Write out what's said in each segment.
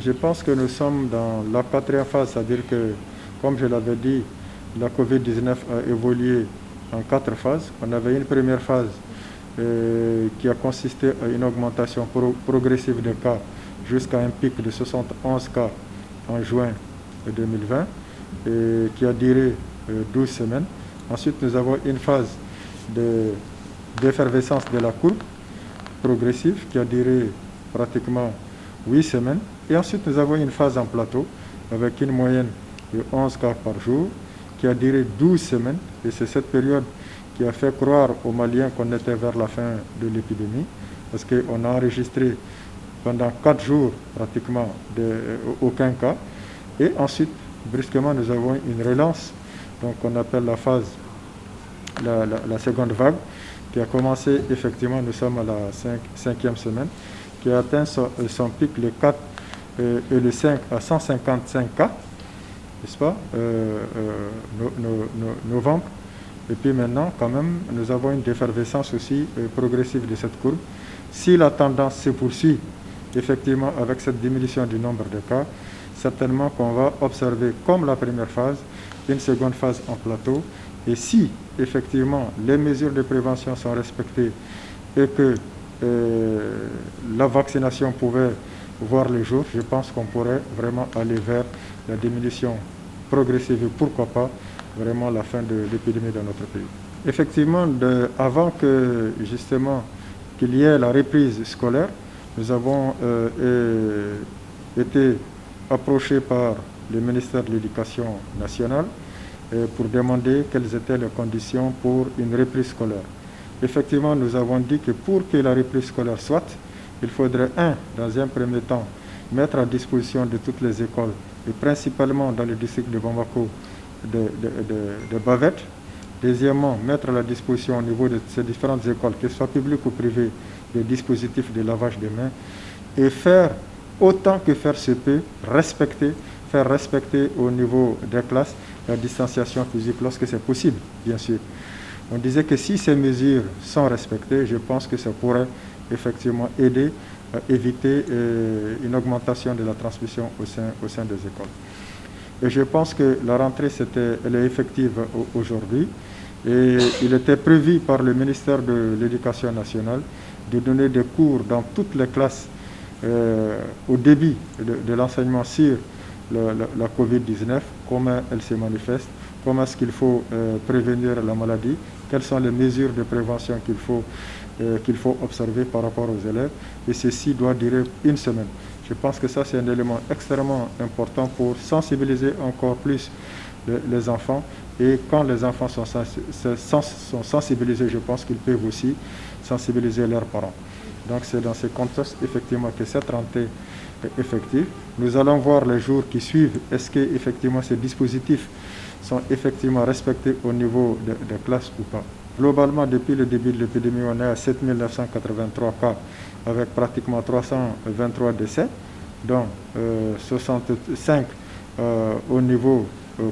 Je pense que nous sommes dans la quatrième phase, c'est-à-dire que, comme je l'avais dit, la Covid-19 a évolué en 4 phases. On avait une première phase qui a consisté à une augmentation progressive des cas jusqu'à un pic de 71 cas en juin 2020 et qui a duré 12 semaines. Ensuite, nous avons une phase d'effervescence de la courbe progressive qui a duré pratiquement 8 semaines. Et ensuite, nous avons une phase en plateau avec une moyenne de 11 cas par jour qui a duré 12 semaines. Et c'est cette période qui a fait croire aux Maliens qu'on était vers la fin de l'épidémie, parce qu'on a enregistré pendant 4 jours pratiquement aucun cas. Et ensuite, brusquement, nous avons une relance, donc on appelle la phase, la seconde vague, qui a commencé effectivement, nous sommes à la 5e semaine, qui a atteint son pic le 4 et le 5 à 155 cas, n'est-ce pas, novembre. Et puis maintenant, quand même, nous avons une défervescence aussi progressive de cette courbe. Si la tendance se poursuit, effectivement, avec cette diminution du nombre de cas, certainement qu'on va observer, comme la première phase, une seconde phase en plateau. Et si, effectivement, les mesures de prévention sont respectées et que la vaccination pouvait voir le jour, je pense qu'on pourrait vraiment aller vers la diminution progressive et pourquoi pas vraiment la fin de l'épidémie dans notre pays. Effectivement, avant que justement qu'il y ait la reprise scolaire, nous avons été approchés par le ministère de l'Éducation nationale pour demander quelles étaient les conditions pour une reprise scolaire. Effectivement, nous avons dit que pour que la reprise scolaire soit, il faudrait, dans un premier temps, mettre à disposition de toutes les écoles, et principalement dans le district de Bamako, de bavettes. Deuxièmement, mettre à la disposition au niveau de ces différentes écoles, qu'elles soient publiques ou privées, des dispositifs de lavage des mains, et faire autant que faire se peut, faire respecter au niveau des classes la distanciation physique lorsque c'est possible, bien sûr. On disait que si ces mesures sont respectées, je pense que ça pourrait effectivement aider à éviter une augmentation de la transmission au sein des écoles. Et je pense que la rentrée, elle est effective aujourd'hui. Et il était prévu par le ministère de l'Éducation nationale de donner des cours dans toutes les classes au début de l'enseignement sur la Covid-19, comment elle se manifeste, comment est-ce qu'il faut prévenir la maladie, quelles sont les mesures de prévention qu'il faut observer par rapport aux élèves. Et ceci doit durer 1 semaine. Je pense que ça, c'est un élément extrêmement important pour sensibiliser encore plus les enfants. Et quand les enfants sont sensibilisés, je pense qu'ils peuvent aussi sensibiliser leurs parents. Donc c'est dans ce contexte, effectivement, que cette rentrée est effective. Nous allons voir les jours qui suivent, est-ce que effectivement ces dispositifs sont effectivement respectés au niveau des classes ou pas. Globalement, depuis le début de l'épidémie, on est à 7 983 cas avec pratiquement 323 décès, dont 65 au niveau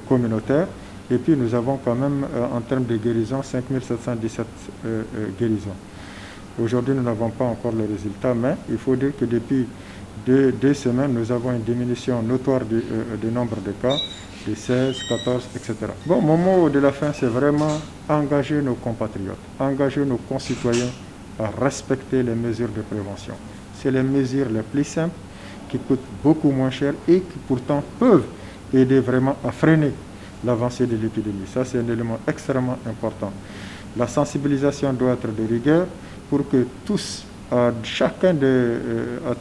communautaire. Et puis nous avons quand même, en termes de guérison, 5 717 guérisons. Aujourd'hui, nous n'avons pas encore le résultat, mais il faut dire que depuis 2 semaines, nous avons une diminution notoire du nombre de cas, de 16, 14, etc. Bon, mon mot de la fin, c'est vraiment engager nos compatriotes, engager nos concitoyens à respecter les mesures de prévention. C'est les mesures les plus simples, qui coûtent beaucoup moins cher et qui pourtant peuvent aider vraiment à freiner l'avancée de l'épidémie. Ça, c'est un élément extrêmement important. La sensibilisation doit être de rigueur pour que tous, à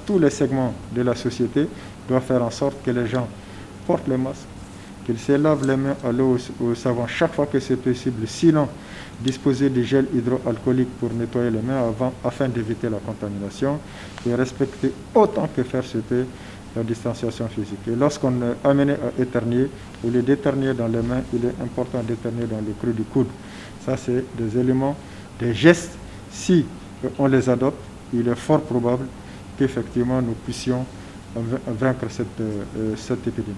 tous les segments de la société, doivent faire en sorte que les gens portent le masque, qu'ils se lavent les mains à l'eau au savon chaque fois que c'est possible, sinon disposer de gel hydroalcoolique pour nettoyer les mains afin d'éviter la contamination et respecter autant que faire se peut la distanciation physique. Et lorsqu'on est amené à éternuer, au lieu d'éternuer dans les mains, il est important d'éternuer dans le creux du coude. Ça, c'est des éléments, des gestes. Si on les adopte, il est fort probable qu'effectivement nous puissions vaincre cette épidémie.